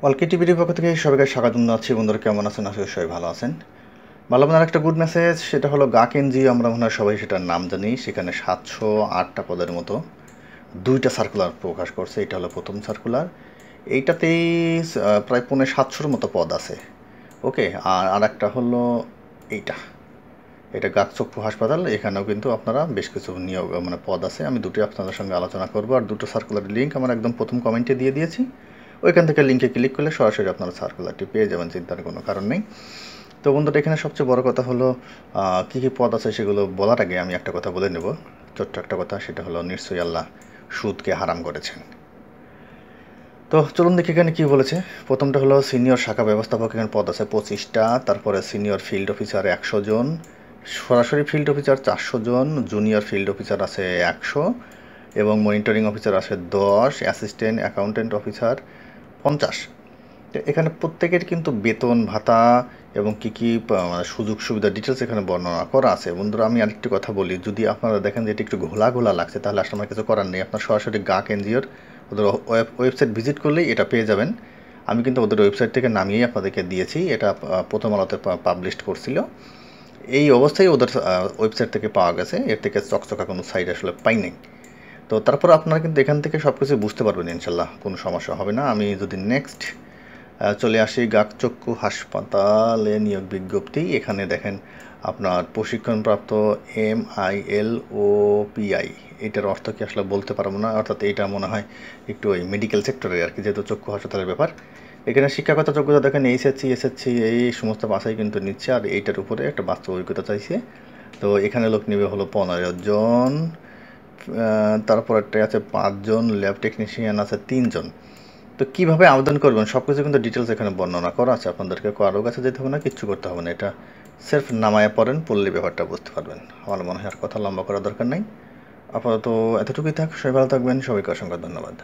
অলকে টিভির পক্ষ থেকে সবাইকে স্বাগতম জানাচ্ছি। বন্ধুরা কেমন আছেন? আসলে সবাই ভালো আছেন। ভালো আপনার একটা গুড মেসেজ, সেটা হলো গাক এনজিও। আমরা মনে হয় সবাই সেটার নাম জানি। সেখানে 708টা পদের মতো 2টা সার্কুলার প্রকাশ করছে। এটা হলো প্রথম সার্কুলার। এইটাতেই প্রায় 750-র মতো পদ আছে। ওকে, আর একটা হলো এইটা, এটা গাকচক্ষু হাসপাতাল। এখানেও কিন্তু আপনারা বেশ কিছু নিয়োগ পদ আছে। আমি দুটোই আপনাদের সঙ্গে আলোচনা করব। আর দুটো সার্কুলারের লিঙ্ক আমার একদম প্রথম কমেন্টে দিয়ে দিয়েছি। ওইখান থেকে লিঙ্কে ক্লিক করলে সরাসরি আপনারা সার্কুলারটি পেয়ে যাবেন, চিন্তার কোনো কারণ নেই। তো বন্ধুরা, এখানে সবচেয়ে বড় কথা হলো কী কী পদ আছে সেগুলো বলার আগে আমি একটা কথা বলে নেব, ছোট্ট একটা কথা। সেটা হলো নিশ্চয়ই আল্লাহ সুদকে হারাম করেছেন। তো চলুন দেখি এখানে কী বলেছে। প্রথমটা হলো সিনিয়র শাখা ব্যবস্থাপক, এখানে পদ আছে 25টা। তারপরে সিনিয়র ফিল্ড অফিসার 100 জন, সরাসরি ফিল্ড অফিসার 400 জন, জুনিয়র ফিল্ড অফিসার আছে 100, এবং মনিটরিং অফিসার আছে 10, অ্যাসিস্ট্যান্ট অ্যাকাউন্টেন্ট অফিসার 50। এখানে প্রত্যেকের কিন্তু বেতন ভাতা এবং কী কী সুযোগ সুবিধা ডিটেলস এখানে বর্ণনা করা আছে। বন্ধুরা, আমি আরেকটি কথা বলি, যদি আপনারা দেখেন যে এটা একটু ঘোলা ঘোলা লাগছে, তাহলে আসলে আমার কিছু করার নেই। আপনার সরাসরি গাক এনজিওর ওদের ওয়েবসাইট ভিজিট করলেই এটা পেয়ে যাবেন। আমি কিন্তু ওদের ওয়েবসাইট থেকে নামিয়েই আপনাদেরকে দিয়েছি। এটা প্রথম আলোতে পাবলিশ করছিল। এই অবস্থায় ওদের ওয়েবসাইট থেকে পাওয়া গেছে। এর থেকে চকচকা কোনো সাইট আসলে পাই নাই। তো তারপর আপনারা কিন্তু এখান থেকে সব কিছু বুঝতে পারবেন, ইনশাল্লাহ কোনো সমস্যা হবে না। আমি যদি নেক্সট চলে আসি গাকচক্ষু হাসপাতালে নিয়োগ বিজ্ঞপ্তি, এখানে দেখেন আপনার প্রশিক্ষণপ্রাপ্ত MILOPI, এটার অর্থ কি আসলে বলতে পারবো না। অর্থাৎ এটা মনে হয় একটু ওই মেডিকেল সেক্টরের আর কি, যেহেতু চক্ষু হাসপাতালের ব্যাপার। এখানে শিক্ষাগত যোগ্যতা দেখেন SSC এই সমস্ত বাছাই কিন্তু নিচ্ছে। আর এইটার উপরে একটা বাস্তব অভিজ্ঞতা চাইছে। তো এখানে লোক নেবে হলো 15 জন। তারপর একটা আছে 5 জন, ল্যাব টেকনিশিয়ান আছে 3 জন। তো কীভাবে আবেদন করবেন সব কিছু কিন্তু ডিটেলস এখানে বর্ণনা করা আছে। আপনাদেরকে কারো কাছে যেতে হবে না, কিচ্ছু করতে হবে না। এটা সেলফ নামায় পড়েন, পড়লে ব্যাপারটা বুঝতে পারবেন। আমার মনে হয় আর কথা লম্বা করার দরকার নেই। আপাতত এতটুকুই থাক। সবাই ভালো থাকবেন। সবাইকে অসংখ্য ধন্যবাদ।